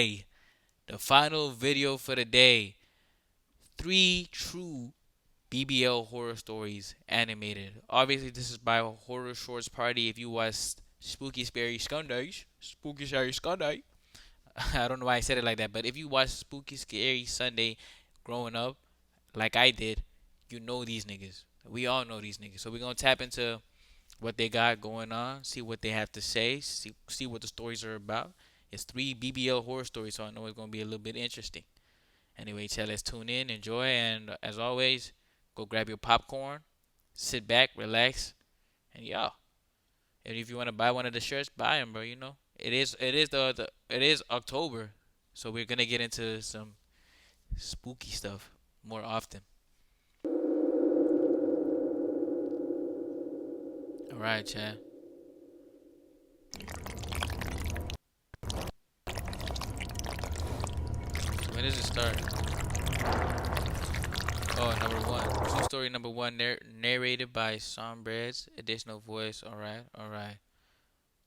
Hey, the final video for the day. 3 true BBL horror stories animated. Obviously, this is by Horror Shorts Party. If you watch Spooky Scary Sundays, Spooky Scary Sunday, I don't know why I said it like that, but if you watch Spooky Scary Sunday growing up, like I did, you know these niggas. We all know these niggas. So we're gonna tap into what they got going on, see what they have to say, see what the stories are about. It's 3 BBL horror stories, so I know it's gonna be a little bit interesting. Anyway, chat, let's tune in, enjoy, and as always, go grab your popcorn, sit back, relax, and yo. And if you want to buy one of the shirts, buy them, bro. You know, it is October, so we're gonna get into some spooky stuff more often. All right, chat. When does it start? Oh, number one. True story number one, narrated by Sombrez. Additional voice. All right.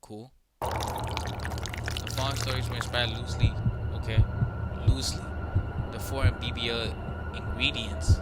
Cool. The following stories were inspired loosely. Okay. Loosely. The foreign BBL ingredients.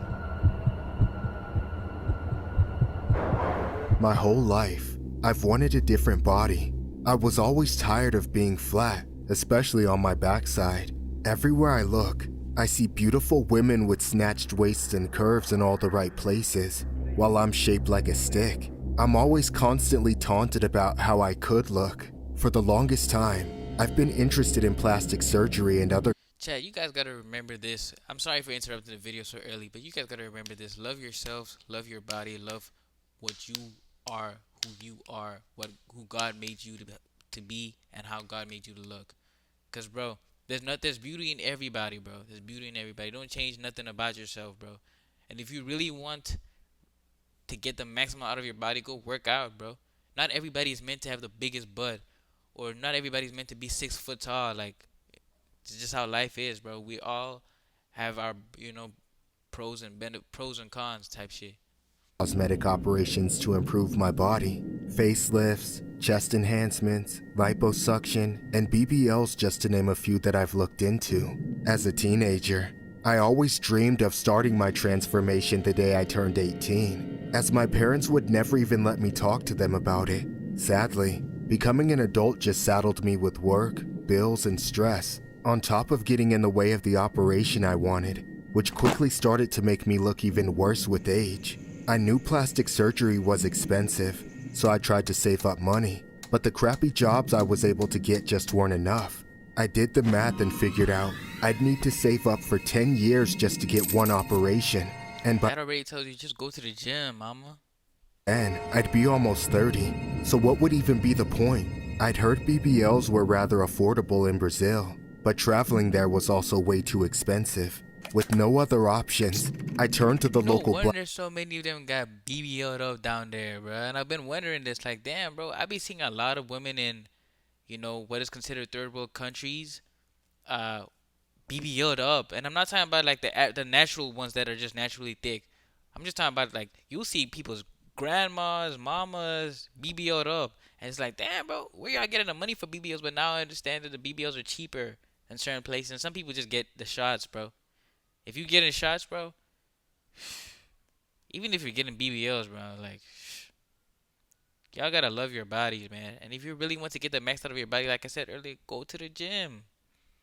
My whole life, I've wanted a different body. I was always tired of being flat, especially on my backside. Everywhere I look, I see beautiful women with snatched waists and curves in all the right places, while I'm shaped like a stick. I'm always constantly taunted about how I could look. For the longest time, I've been interested in plastic surgery and other. Chat, you guys gotta remember this. I'm sorry for interrupting the video so early, but you guys gotta remember this. Love yourselves, love your body, love what you are, who you are, who God made you to be, and how God made you to look. Cause bro, there's beauty in everybody, bro. There's beauty in everybody. Don't change nothing about yourself, bro. And if you really want to get the maximum out of your body, go work out, bro. Not everybody is meant to have the biggest butt, or not everybody's meant to be 6 foot tall. Like, it's just how life is, bro. We all have our, pros and cons type shit. Cosmetic operations to improve my body. Facelifts, chest enhancements, liposuction, and BBLs, just to name a few that I've looked into. As a teenager, I always dreamed of starting my transformation the day I turned 18, as my parents would never even let me talk to them about it. Sadly, becoming an adult just saddled me with work, bills, and stress, on top of getting in the way of the operation I wanted, which quickly started to make me look even worse with age. I knew plastic surgery was expensive, so I tried to save up money, but the crappy jobs I was able to get just weren't enough. I did the math and figured out I'd need to save up for 10 years just to get one operation, and by That already tells you just go to the gym, mama. then I'd be almost 30, so what would even be the point? I'd heard BBLs were rather affordable in Brazil, but traveling there was also way too expensive. With no other options, I turned to the No local wonder so many of them got BBL'd up down there, bro. And I've been wondering this, like, damn, bro. I be seeing a lot of women in, what is considered third world countries, uh, BBL'd up, and I'm not talking about like the natural ones that are just naturally thick. I'm just talking about like you'll see people's grandmas, mamas BBL'd up, and it's like, damn, bro, where y'all getting the money for BBLs? But now I understand that the BBLs are cheaper in certain places, and some people just get the shots, bro. If you getting shots, bro, even if you're getting BBLs, bro, like y'all gotta love your bodies, man. And if you really want to get the max out of your body, like I said earlier, go to the gym.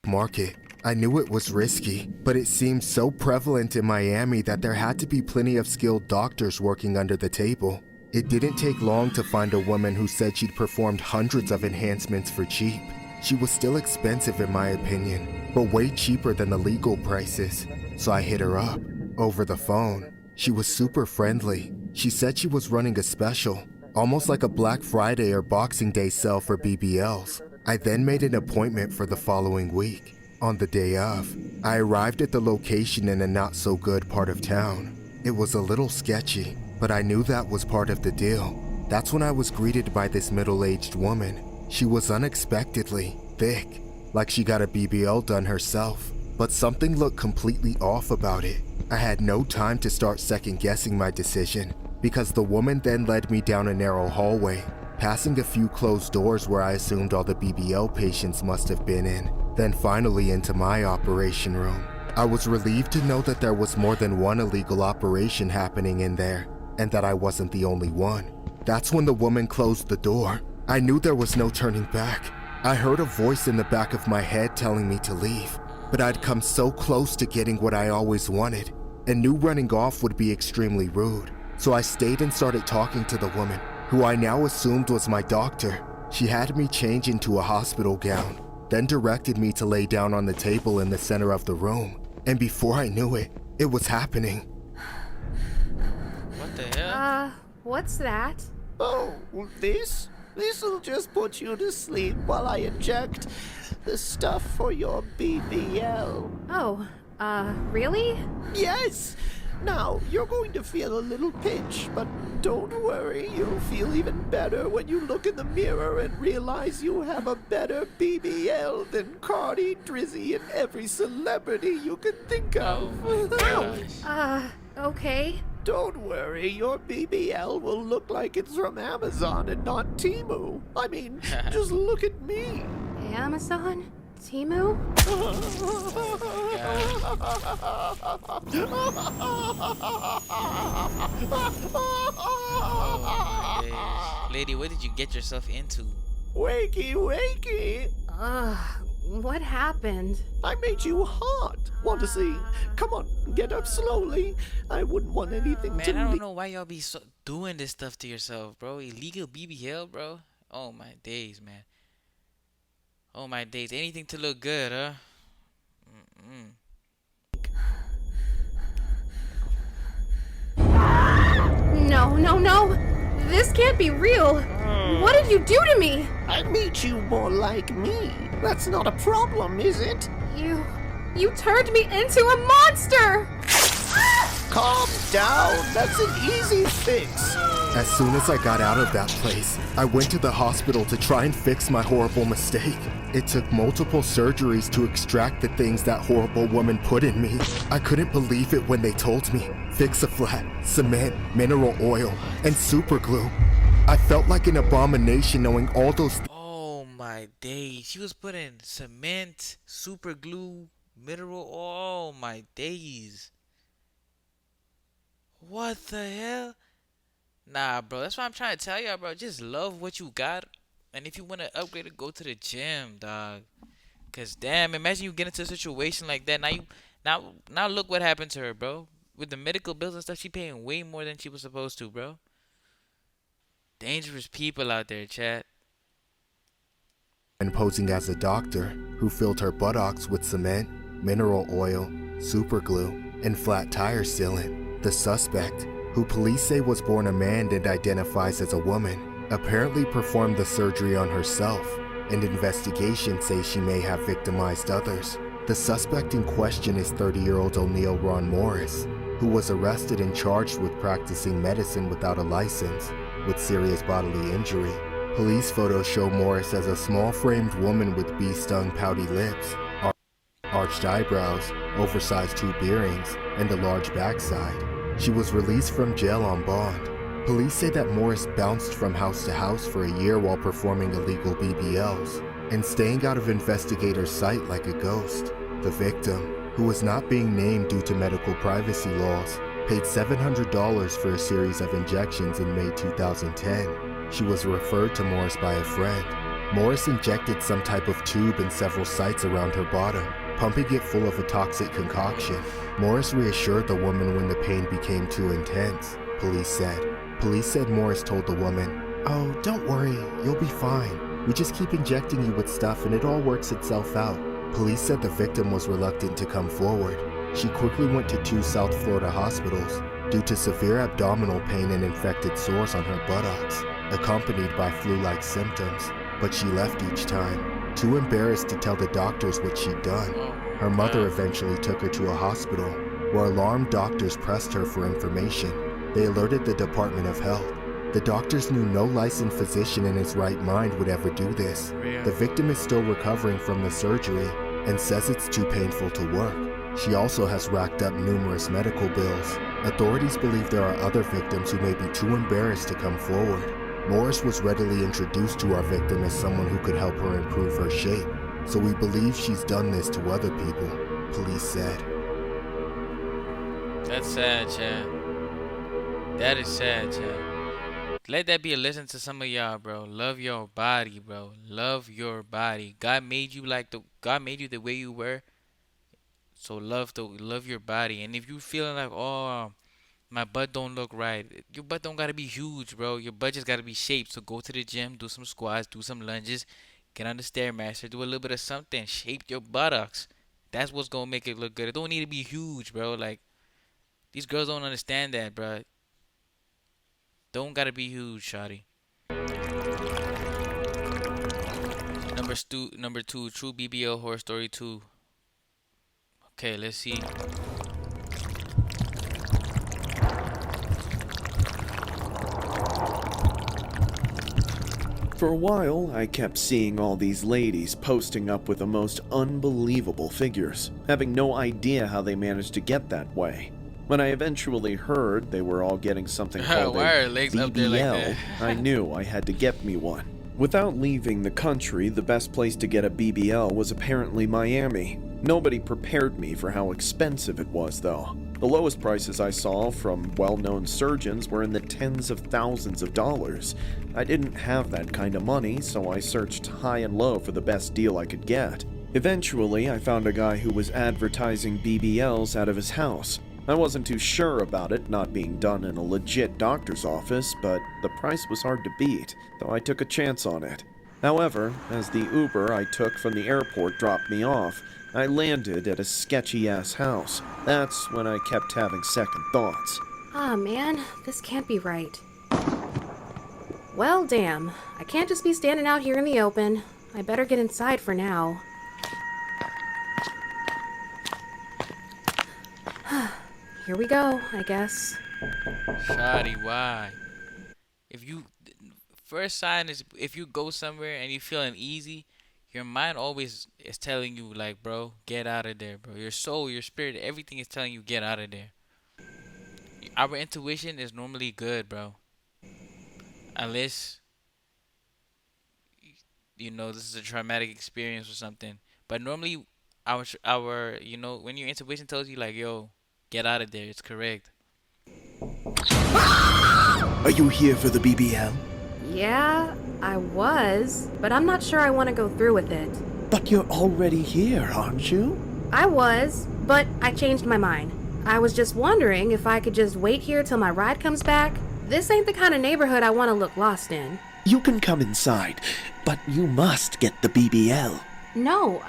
market. I knew it was risky, but it seemed so prevalent in Miami that there had to be plenty of skilled doctors working under the table. It didn't take long to find a woman who said she'd performed hundreds of enhancements for cheap. She was still expensive in my opinion, but way cheaper than the legal prices. So I hit her up, over the phone. She was super friendly. She said she was running a special, almost like a Black Friday or Boxing Day sale for BBLs. I then made an appointment for the following week. On the day of, I arrived at the location in a not-so-good part of town. It was a little sketchy, but I knew that was part of the deal. That's when I was greeted by this middle-aged woman. She was unexpectedly thick, like she got a BBL done herself, but something looked completely off about it. I had no time to start second-guessing my decision, because the woman then led me down a narrow hallway, passing a few closed doors where I assumed all the BBL patients must have been in. then finally into my operation room. I was relieved to know that there was more than one illegal operation happening in there, and that I wasn't the only one. That's when the woman closed the door. I knew there was no turning back. I heard a voice in the back of my head telling me to leave, but I'd come so close to getting what I always wanted, and knew running off would be extremely rude. So I stayed and started talking to the woman, who I now assumed was my doctor. She had me change into a hospital gown, then directed me to lay down on the table in the center of the room. And before I knew it, it was happening. What the hell? What's that? Oh, this'll just put you to sleep while I inject the stuff for your BBL. Oh, really? Yes! Now, you're going to feel a little pinch, but don't worry, you'll feel even better when you look in the mirror and realize you have a better BBL than Cardi, Drizzy, and every celebrity you can think of. Okay. Don't worry, your BBL will look like it's from Amazon and not Temu. I mean, just look at me. Amazon? Temu? Oh my days. Lady, what did you get yourself into? Wakey, wakey. What happened? I made you hot. Want to see? Come on, get up slowly. I wouldn't want anything Man, to I don't know why y'all be doing this stuff to yourself, bro. Illegal BBL, bro. Oh my days, man. Oh my days. Anything to look good, huh? No. This can't be real. What did you do to me? I made you more like me. That's not a problem, is it? You turned me into a monster! Calm down. That's an easy fix. As soon as I got out of that place, I went to the hospital to try and fix my horrible mistake. It took multiple surgeries to extract the things that horrible woman put in me. I couldn't believe it when they told me Fix-A-Flat, cement, mineral oil, and super glue. I felt like an abomination knowing all those Oh my days. She was putting cement, super glue, mineral. Oh my days. What the hell? Nah, bro. That's what I'm trying to tell y'all, bro. Just love what you got. And if you want to upgrade it, go to the gym, dog. Cause damn, imagine you get into a situation like that. Now look what happened to her, bro. With the medical bills and stuff, she paying way more than she was supposed to, bro. Dangerous people out there, chat. and posing as a doctor who filled her buttocks with cement, mineral oil, super glue, and flat tire sealant. The suspect, who police say was born a man and identifies as a woman, apparently performed the surgery on herself, and investigations say she may have victimized others. The suspect in question is 30-year-old O'Neal Ron Morris, who was arrested and charged with practicing medicine without a license, with serious bodily injury. Police photos show Morris as a small-framed woman with bee-stung pouty lips, arched eyebrows, oversized tube earrings, and a large backside. She was released from jail on bond. Police say that Morris bounced from house to house for a year while performing illegal BBLs and staying out of investigators' sight like a ghost. The victim, who was not being named due to medical privacy laws, paid $700 for a series of injections in May 2010. She was referred to Morris by a friend. Morris injected some type of tube in several sites around her bottom, pumping it full of a toxic concoction. Morris reassured the woman when the pain became too intense, police said. Police said Morris told the woman, "Oh, don't worry, you'll be fine. We just keep injecting you with stuff and it all works itself out." Police said the victim was reluctant to come forward. She quickly went to 2 South Florida hospitals due to severe abdominal pain and infected sores on her buttocks, accompanied by flu-like symptoms, but she left each time, too embarrassed to tell the doctors what she'd done. Her mother eventually took her to a hospital, where alarmed doctors pressed her for information. They alerted the Department of Health. The doctors knew no licensed physician in his right mind would ever do this. The victim is still recovering from the surgery and says it's too painful to work. She also has racked up numerous medical bills. Authorities believe there are other victims who may be too embarrassed to come forward. Morris was readily introduced to our victim as someone who could help her improve her shape. so we believe she's done this to other people, police said. That's sad, Chad. That is sad, Chad. Let that be a lesson to some of y'all, bro. Love your body, bro. Love your body. God made you the way you were. So love your body. And if you feeling like, oh, my butt don't look right, your butt don't gotta be huge, bro. Your butt just gotta be shaped. So go to the gym, do some squats, do some lunges, get on the stairmaster, do a little bit of something, shape your buttocks. That's what's gonna make it look good. It don't need to be huge, bro. Like these girls don't understand that, bro. Don't gotta be huge, shawty. Number two, true BBL horror story 2. Okay, let's see. For a while, I kept seeing all these ladies posting up with the most unbelievable figures, having no idea how they managed to get that way. When I eventually heard they were all getting something called Why a are legs up there like BBL, I knew I had to get me one. Without leaving the country, the best place to get a BBL was apparently Miami. Nobody prepared me for how expensive it was, though. The lowest prices I saw from well-known surgeons were in the tens of thousands of dollars. I didn't have that kind of money, so I searched high and low for the best deal I could get. Eventually, I found a guy who was advertising BBLs out of his house. I wasn't too sure about it not being done in a legit doctor's office, but the price was hard to beat, so I took a chance on it. However, as the Uber I took from the airport dropped me off, I landed at a sketchy-ass house. That's when I kept having second thoughts. Ah, man, this can't be right. Well, damn. I can't just be standing out here in the open. I better get inside for now. Here we go, I guess. Shawty, why? First sign is if you go somewhere and you feel uneasy, your mind always is telling you like, bro, get out of there, bro. Your soul, your spirit, everything is telling you get out of there. Our intuition is normally good, bro. Unless this is a traumatic experience or something. But normally our when your intuition tells you like, yo, get out of there, it's correct. Are you here for the BBL? Yeah, I was, but I'm not sure I want to go through with it. But you're already here, aren't you? I was, but I changed my mind. I was just wondering if I could just wait here till my ride comes back. This ain't the kind of neighborhood I want to look lost in. You can come inside, but you must get the BBL. No,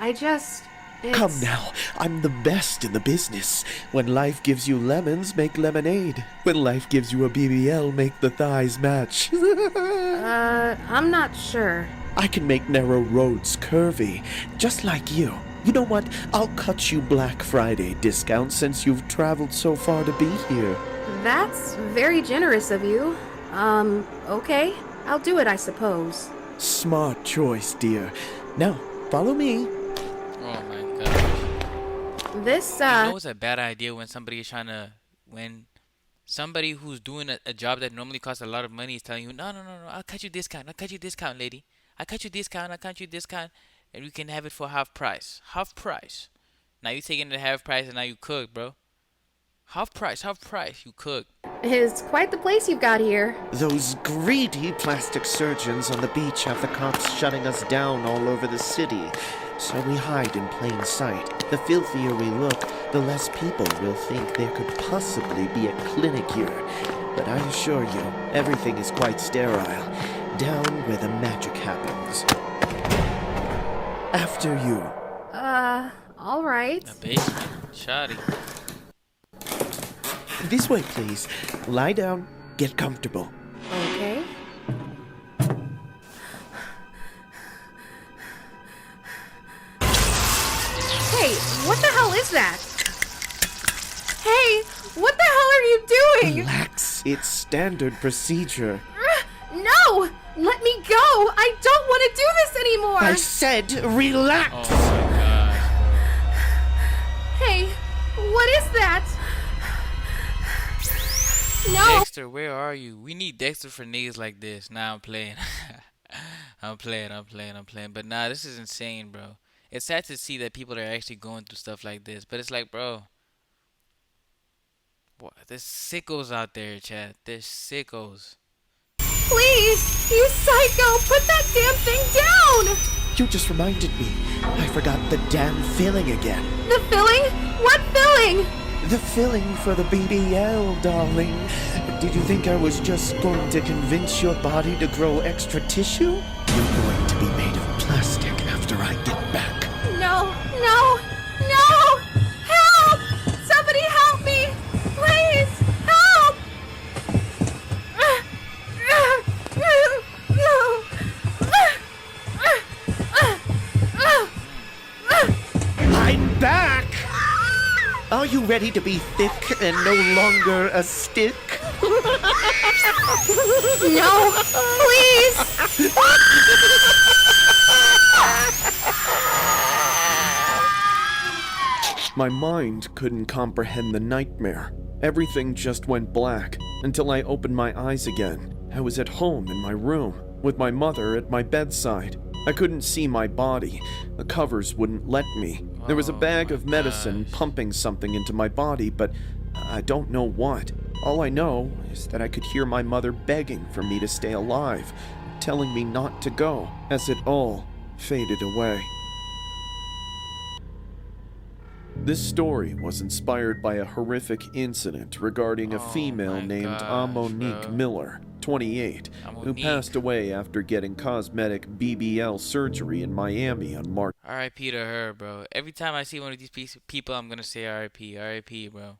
Come now, I'm the best in the business. When life gives you lemons, make lemonade. When life gives you a BBL, make the thighs match. I'm not sure. I can make narrow roads curvy, just like you. You know what? I'll cut you Black Friday discount since you've traveled so far to be here. That's very generous of you. Okay. I'll do it, I suppose. Smart choice, dear. Now, follow me. Oh my gosh. This, It's a bad idea when somebody who's doing a job that normally costs a lot of money is telling you, no, I'll cut you discount, lady. I'll cut you discount, and we can have it for half price. Half price. Now you taking it at half price and now you cook, bro. Half price, you cook. is quite the place you've got here. Those greedy plastic surgeons on the beach have the cops shutting us down all over the city. So we hide in plain sight. The filthier we look, the less people will think there could possibly be a clinic here. But I assure you, everything is quite sterile. Down where the magic happens. After you. All right. The basement. Shoddy. This way, please. Lie down. Get comfortable. Okay. Hey, what the hell is that? Hey, what the hell are you doing? Relax. It's standard procedure. No! Let me go! I don't want to do this anymore! I said relax! Oh my gosh, Hey, what is that? bro. No! Dexter, where are you? We need Dexter for niggas like this. Nah, I'm playing. I'm playing. But nah, this is insane, bro. It's sad to see that people are actually going through stuff like this, but it's like, bro, there's sickos out there, Chad. There's sickos. Please, you psycho, put that damn thing down! You just reminded me. I forgot the damn filling again. The filling? What filling? The filling for the BBL, darling. Did you think I was just going to convince your body to grow extra tissue? You're going to be made of plastic after I get back. No, no, no! Help! Somebody help me! Please, help! I'm back! Are you ready to be thick and no longer a stick? No, please! My mind couldn't comprehend the nightmare. Everything just went black until I opened my eyes again. I was at home in my room, with my mother at my bedside. I couldn't see my body. The covers wouldn't let me. There was a bag of medicine pumping something into my body, but I don't know what. All I know is that I could hear my mother begging for me to stay alive, telling me not to go, as it all faded away. This story was inspired by a horrific incident regarding a female named Monique Miller, 28, who passed away after getting cosmetic BBL surgery in Miami on March. R.I.P. to her, bro. Every time I see one of these people, I'm gonna say R.I.P. R.I.P. bro.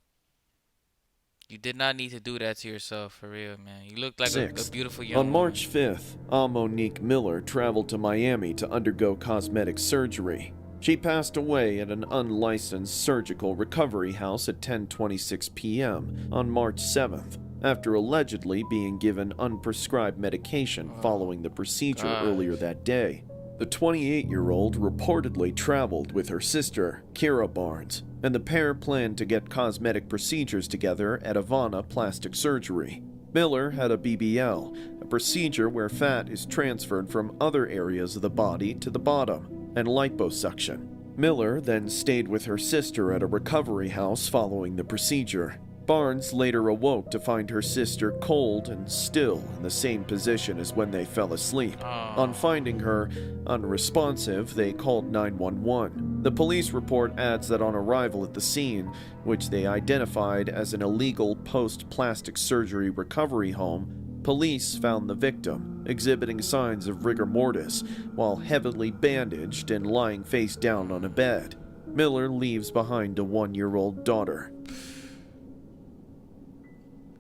You did not need to do that to yourself, for real, man. You look like a 6th. beautiful young On March 5th, Monique Miller traveled to Miami to undergo cosmetic surgery. She passed away at an unlicensed surgical recovery house at 10:26 p.m. on March 7th, after allegedly being given unprescribed medication following the procedure earlier that day. The 28-year-old reportedly traveled with her sister, Kira Barnes, and the pair planned to get cosmetic procedures together at Ivana Plastic Surgery. Miller had a BBL, a procedure where fat is transferred from other areas of the body to the bottom, and liposuction. Miller then stayed with her sister at a recovery house following the procedure. Barnes later awoke to find her sister cold and still in the same position as when they fell asleep. On finding her unresponsive, they called 911. The police report adds that on arrival at the scene, which they identified as an illegal post-plastic surgery recovery home, police found the victim exhibiting signs of rigor mortis while heavily bandaged and lying face down on a bed. Miller leaves behind a 1-year-old daughter.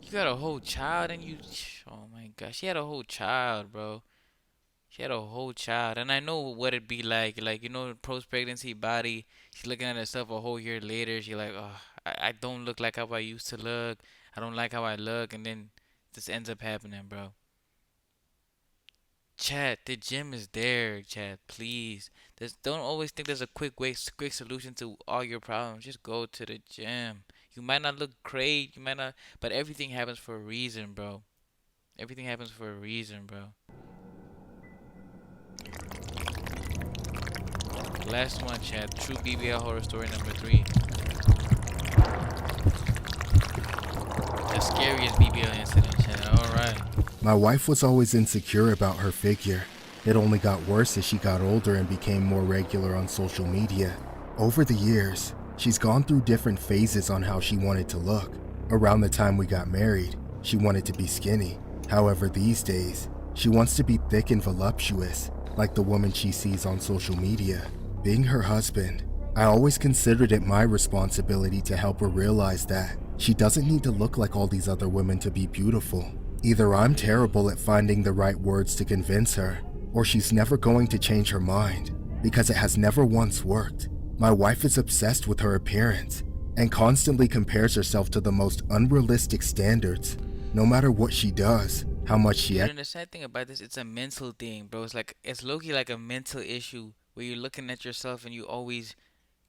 You got a whole child and you. Oh my gosh. She had a whole child, bro. She had a whole child. And I know what it'd be like. Like, post pregnancy body. She's looking at herself a whole year later. She's like, oh, I don't look like how I used to look. I don't like how I look. And then this ends up happening, bro. Chat, the gym is there, chat. Please. Don't always think there's a quick solution to all your problems. Just go to the gym. You might not look great, you might not, but everything happens for a reason, bro. Everything happens for a reason, bro. Last one, chat. True BBL horror story number 3. The scariest BBL incident, chat. All right. My wife was always insecure about her figure. It only got worse as she got older and became more regular on social media. Over the years, she's gone through different phases on how she wanted to look. Around the time we got married, she wanted to be skinny. However, these days, she wants to be thick and voluptuous, like the woman she sees on social media. Being her husband, I always considered it my responsibility to help her realize that she doesn't need to look like all these other women to be beautiful. Either I'm terrible at finding the right words to convince her, or she's never going to change her mind, because it has never once worked. My wife is obsessed with her appearance and constantly compares herself to the most unrealistic standards. No matter what she does, how much she And the sad thing about this, it's a mental thing, bro. It's low-key like a mental issue where you're looking at yourself and you always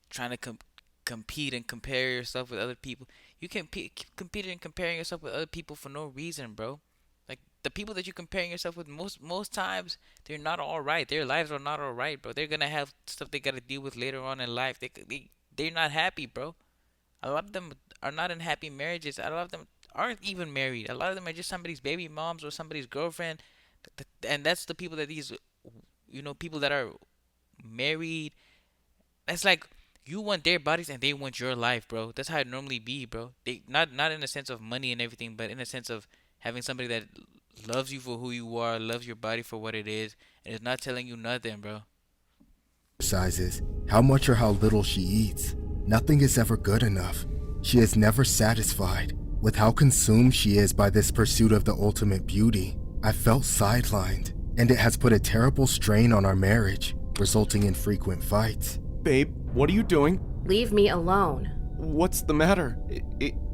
trying to compete and compare yourself with other people. You can compete and comparing yourself with other people for no reason, bro. Like, the people that you're comparing yourself with, most times they're not all right. Their lives are not all right, bro. They're gonna have stuff they gotta deal with later on in life. They're not happy, bro. A lot of them are not in happy marriages. A lot of them aren't even married. A lot of them are just somebody's baby moms or somebody's girlfriend. And that's the people that these, people that are married. That's like you want their bodies and they want your life, bro. That's how it normally be, bro. They not in a sense of money and everything, but in a sense of having somebody that loves you for who you are, loves your body for what it is, and is not telling you nothing, bro. Sizes, how much or how little she eats. Nothing is ever good enough. She is never satisfied. With how consumed she is by this pursuit of the ultimate beauty, I felt sidelined, and it has put a terrible strain on our marriage, resulting in frequent fights. Babe, what are you doing? Leave me alone. What's the matter?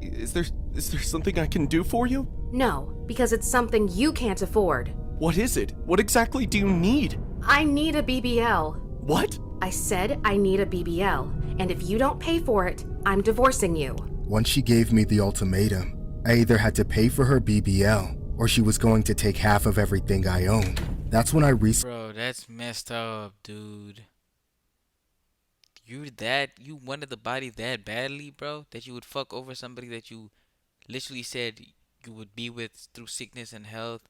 Is there something I can do for you? No, because it's something you can't afford. What is it? What exactly do you need? I need a BBL. What? I said I need a BBL, and if you don't pay for it, I'm divorcing you. Once she gave me the ultimatum, I either had to pay for her BBL or she was going to take half of everything I owned. That's when I Bro, that's messed up, dude. You wanted the body that badly, bro, that you would fuck over somebody that you literally said you would be with through sickness and health,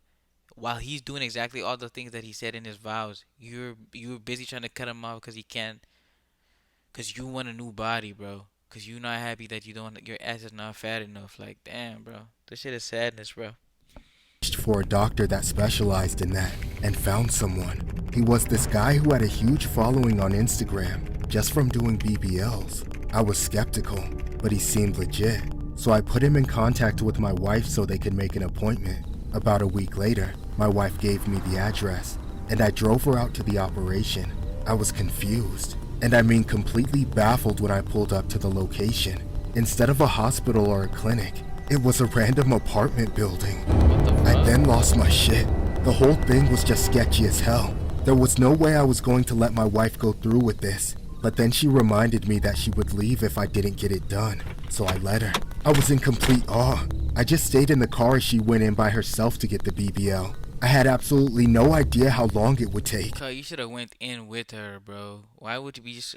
while he's doing exactly all the things that he said in his vows. You're busy trying to cut him off because he can't, because you want a new body, bro. Because you're not happy that your ass is not fat enough. Like, damn, bro. This shit is sadness, bro. searched for a doctor that specialized in that and found someone. He was this guy who had a huge following on Instagram just from doing BBLs. I was skeptical, but he seemed legit, so I put him in contact with my wife so they could make an appointment. About a week later, my wife gave me the address, and I drove her out to the operation. I was confused, and I mean completely baffled when I pulled up to the location. Instead of a hospital or a clinic, it was a random apartment building. I then lost my shit. The whole thing was just sketchy as hell. There was no way I was going to let my wife go through with this, but then she reminded me that she would leave if I didn't get it done, so I let her. I was in complete awe. I just stayed in the car as she went in by herself to get the BBL. I had absolutely no idea how long it would take. Cuz you should have went in with her, bro. Why would you be just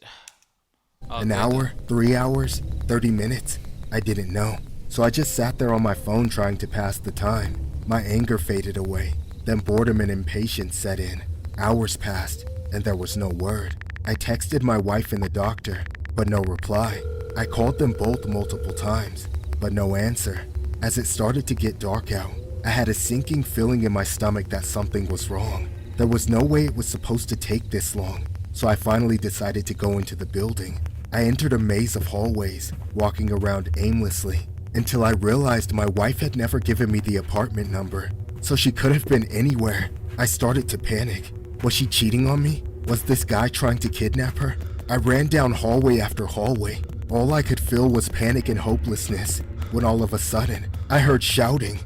An hour, 3 hours, 30 minutes? I didn't know. So I just sat there on my phone trying to pass the time. My anger faded away. Then boredom and impatience set in. Hours passed, and there was no word. I texted my wife and the doctor, but no reply. I called them both multiple times, but no answer. As it started to get dark out, I had a sinking feeling in my stomach that something was wrong. There was no way it was supposed to take this long, so I finally decided to go into the building. I entered a maze of hallways, walking around aimlessly, until I realized my wife had never given me the apartment number, so she could have been anywhere. I started to panic. Was she cheating on me? Was this guy trying to kidnap her? I ran down hallway after hallway. All I could feel was panic and hopelessness, when all of a sudden, I heard shouting.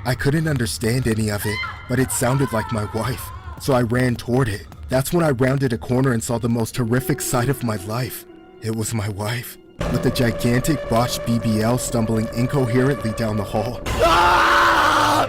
I couldn't understand any of it, but it sounded like my wife, so I ran toward it. That's when I rounded a corner and saw the most horrific sight of my life. It was my wife, with a gigantic botched BBL stumbling incoherently down the hall. Ah!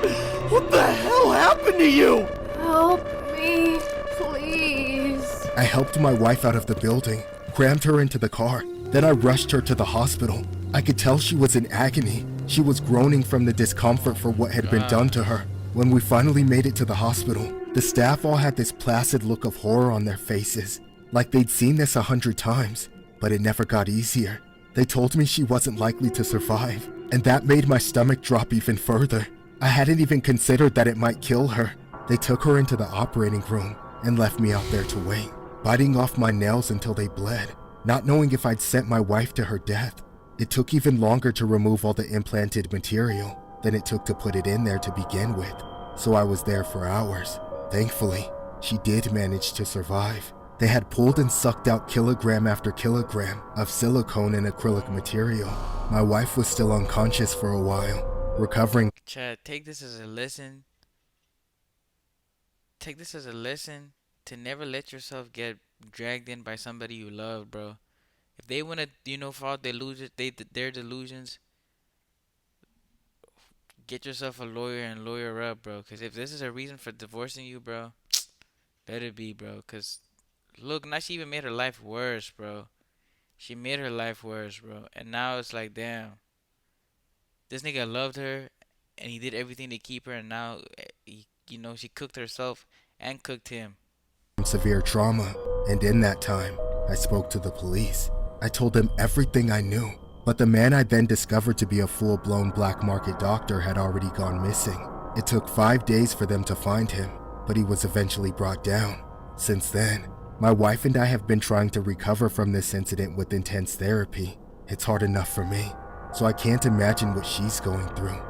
What the hell happened to you? Help me, please. I helped my wife out of the building, crammed her into the car, then I rushed her to the hospital. I could tell she was in agony. She was groaning from the discomfort for what had been done to her. When we finally made it to the hospital, the staff all had this placid look of horror on their faces, like they'd seen this 100 times, but it never got easier. They told me she wasn't likely to survive, and that made my stomach drop even further. I hadn't even considered that it might kill her. They took her into the operating room and left me out there to wait, biting off my nails until they bled, not knowing if I'd sent my wife to her death. It took even longer to remove all the implanted material than it took to put it in there to begin with, so I was there for hours. Thankfully, she did manage to survive. They had pulled and sucked out kilogram after kilogram of silicone and acrylic material. My wife was still unconscious for a while, recovering. Chad, take this as a lesson. Take this as a lesson to never let yourself get dragged in by somebody you love, bro. If they want to, follow their delusions, their delusions, Get yourself a lawyer and lawyer up, bro. Cause if this is a reason for divorcing you, bro, let it be, bro. Cause look, now she even made her life worse, bro. She made her life worse, bro. And now it's like, damn, this nigga loved her, and he did everything to keep her, and now, she cooked herself and cooked him. severe trauma, and in that time, I spoke to the police. I told them everything I knew, but the man I then discovered to be a full-blown black market doctor had already gone missing. It took 5 days for them to find him, but he was eventually brought down. Since then, my wife and I have been trying to recover from this incident with intense therapy. It's hard enough for me, so I can't imagine what she's going through.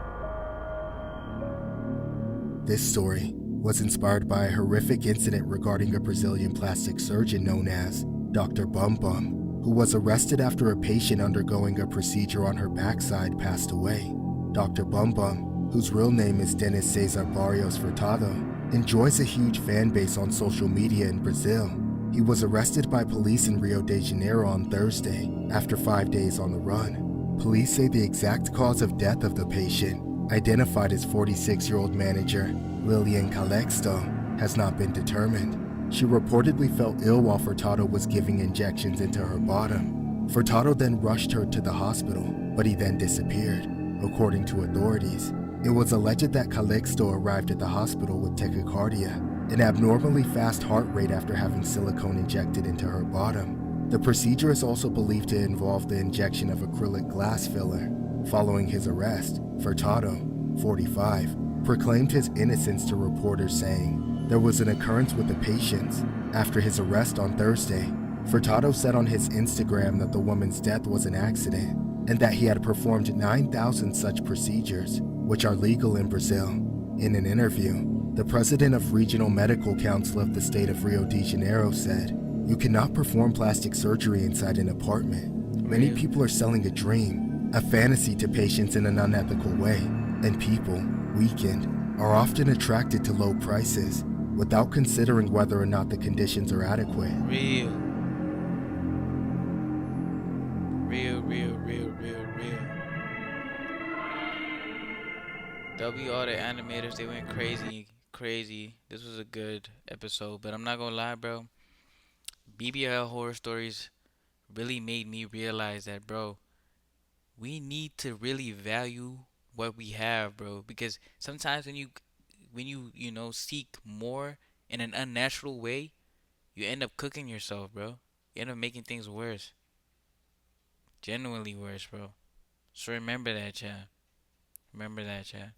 This story was inspired by a horrific incident regarding a Brazilian plastic surgeon known as Dr. Bum Bum, who was arrested after a patient undergoing a procedure on her backside passed away. Dr. Bum Bum, whose real name is Dennis Cesar Barrios Furtado, enjoys a huge fan base on social media in Brazil. He was arrested by police in Rio de Janeiro on Thursday after 5 days on the run. Police say the exact cause of death of the patient, identified as 46-year-old manager Lilian Calexto, has not been determined. She reportedly felt ill while Furtado was giving injections into her bottom. Furtado then rushed her to the hospital, but he then disappeared. According to authorities, it was alleged that Calixto arrived at the hospital with tachycardia, an abnormally fast heart rate after having silicone injected into her bottom. The procedure is also believed to involve the injection of acrylic glass filler. Following his arrest, Furtado, 45, proclaimed his innocence to reporters, saying there was an occurrence with the patients. After his arrest on Thursday, Furtado said on his Instagram that the woman's death was an accident and that he had performed 9,000 such procedures, which are legal in Brazil. In an interview, the president of Regional Medical Council of the state of Rio de Janeiro said, "You cannot perform plastic surgery inside an apartment. Many people are selling a dream, a fantasy to patients in an unethical way, and people, weakened, are often attracted to low prices without considering whether or not the conditions are adequate." Real. Real, real, real, real, real. W all the animators, they went crazy, crazy. This was a good episode, but I'm not gonna lie, bro. BBL horror stories really made me realize that, bro, we need to really value what we have, bro. Because sometimes when you seek more in an unnatural way, you end up cooking yourself, bro. You end up making things worse, genuinely worse, bro. So remember that, chat. Remember that, chat.